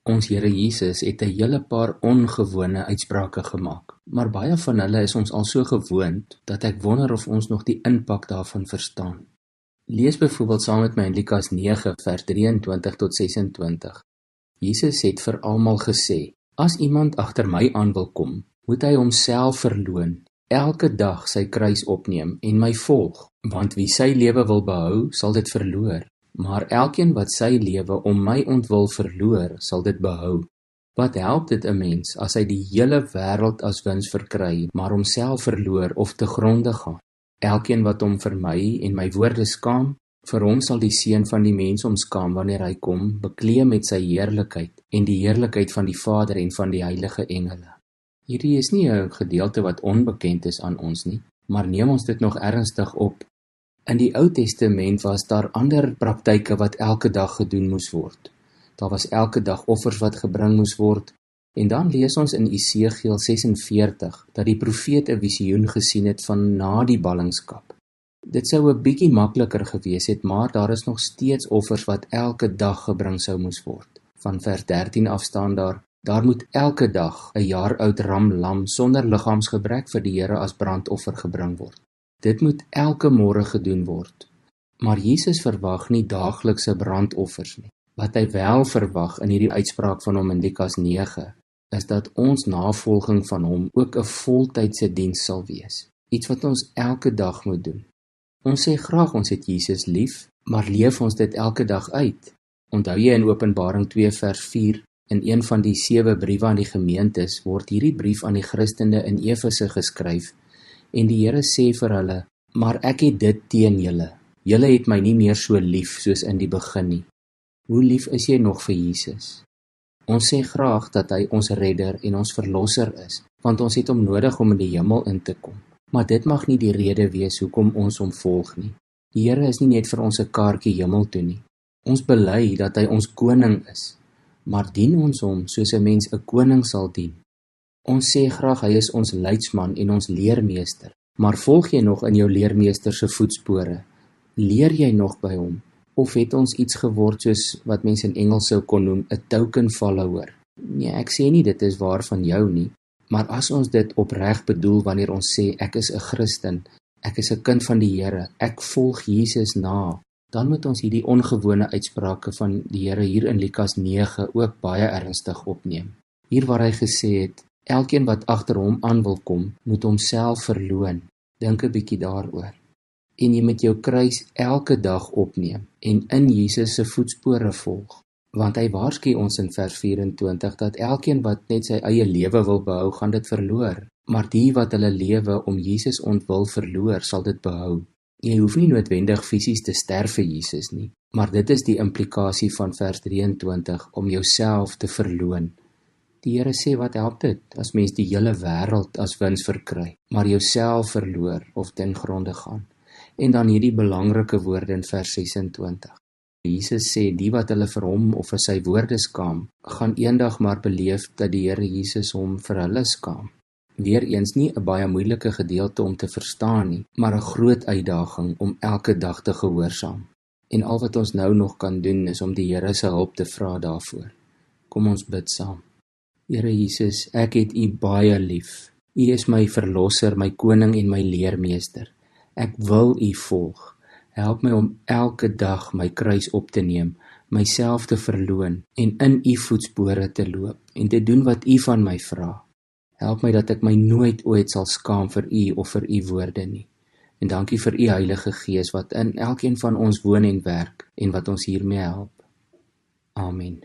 Ons Here Jesus het 'n hele paar ongewone uitsprake gemaak, maar baie van hulle is ons al so gewoond, dat ek wonder of ons nog die impak daarvan verstaan. Lees byvoorbeeld saam met my in Lukas 9 vers 23 tot 26. Jesus het vir almal gesê, as iemand agter my aan wil kom, moet hy homself verloon, elke dag sy kruis opneem en my volg, want wie sy lewe wil behou, sal dit verloor. Maar elkeen wat sy lewe om my ontwil verloor, sal dit behou. Wat help dit 'n mens as hy die hele wêreld as wins verkry, maar homself verloor of te gronde gaan? Elkeen wat hom vir my en my woorde skaam, vir hom sal die Seun van die mens omskaam wanneer hy kom, bekleed met sy heerlikheid en die heerlikheid van die Vader en van die heilige engele. Hierdie is nie 'n gedeelte wat onbekend is aan ons nie, maar neem ons dit nog ernstig op. In die Ou Testament was daar ander praktyke wat elke dag gedoen moes word. Daar was elke dag offers wat gebring moes word, en dan lees ons in Esegiel 46 dat die profeet 'n visioen gesien het van na die ballingskap. Dit sou 'n bietjie makliker gewees het, maar daar is nog steeds offers wat elke dag gebring sou moes word. Van vers 13 af staan daar moet elke dag 'n jaar oud ram-lam sonder liggaamsgebrek vir die Here as brandoffer gebring word. Dit moet elke môre gedoen word. Maar Jesus verwag nie daaglikse brandoffers nie. Wat hy wel verwag in hierdie uitspraak van hom in Lukas 9, is dat ons navolging van hom ook 'n voltydse diens sal wees. Iets wat ons elke dag moet doen. Ons sê graag ons het Jesus lief, maar leef ons dit elke dag uit? Onthou jy in Openbaring 2 vers 4, in een van die 7 briewe aan die gemeentes, word hierdie brief aan die Christene in Efese geskryf, en die Here sê vir hulle, maar ek het dit teen julle. Julle het my nie meer so lief soos in die begin nie. Hoe lief is jy nog vir Jesus? Ons sê graag dat hy ons redder en ons verlosser is, want ons het hom nodig om in die hemel in te kom. Maar dit mag nie die rede wees hoekom ons hom volg nie. Die Here is nie net vir ons 'n kaartjie hemel toe nie. Ons bely dat hy ons koning is, maar dien ons hom soos 'n mens 'n koning sal dien. Ons sê graag hy is ons leidsman en ons leermeester, maar volg jy nog in jou leermeester se voetspore? Leer jy nog by hom? Of het ons iets geword soos wat mense in Engels sou kon noem, 'n token follower? Nee, ek sê nie dit is waar van jou nie, maar as ons dit opreg bedoel wanneer ons sê ek is 'n Christen, ek is 'n kind van die Here, ek volg Jesus na, dan moet ons hierdie ongewone uitsprake van die Here hier in Lukas 9 ook baie ernstig opneem. Hier waar hy gesê het, elkeen wat agter hom aan wil kom, moet homself verloon. Dink 'n bietjie daaroor. En jy moet jou kruis elke dag opneem en in Jesus se voetspore volg. Want hy waarsku ons in vers 24 dat elkeen wat net sy eie lewe wil behou, gaan dit verloor. Maar die wat hulle lewe om Jesus ontwil verloor, sal dit behou. Jy hoef nie noodwendig fisies te sterf vir Jesus nie, maar dit is die implikasie van vers 23, om jouself te verloon. Die Here sê, wat help dit as mens die hele wêreld as wins verkry, maar jouself verloor of ten gronde gaan? En dan hierdie belangrike woorde in vers 26. Jesus sê, die wat hulle vir hom of vir sy woorde skaam, gaan eendag maar beleef dat die Here Jesus hom vir hulle skaam. Weereens nie 'n baie moeilike gedeelte om te verstaan nie, maar 'n groot uitdaging om elke dag te gehoorsaam. En al wat ons nou nog kan doen is om die Here se hulp te vra daarvoor. Kom ons bid saam. Here Jesus, ek het U baie lief. U is my verlosser, my koning en my leermeester. Ek wil U volg. Help my om elke dag my kruis op te neem, myself te verloon en in U voetspore te loop en te doen wat U van my vra. Help my dat ek my nooit ooit sal skaam vir U of vir U woorde nie. En dankie vir U Heilige Gees wat in elkeen van ons woon en werk en wat ons hiermee help. Amen.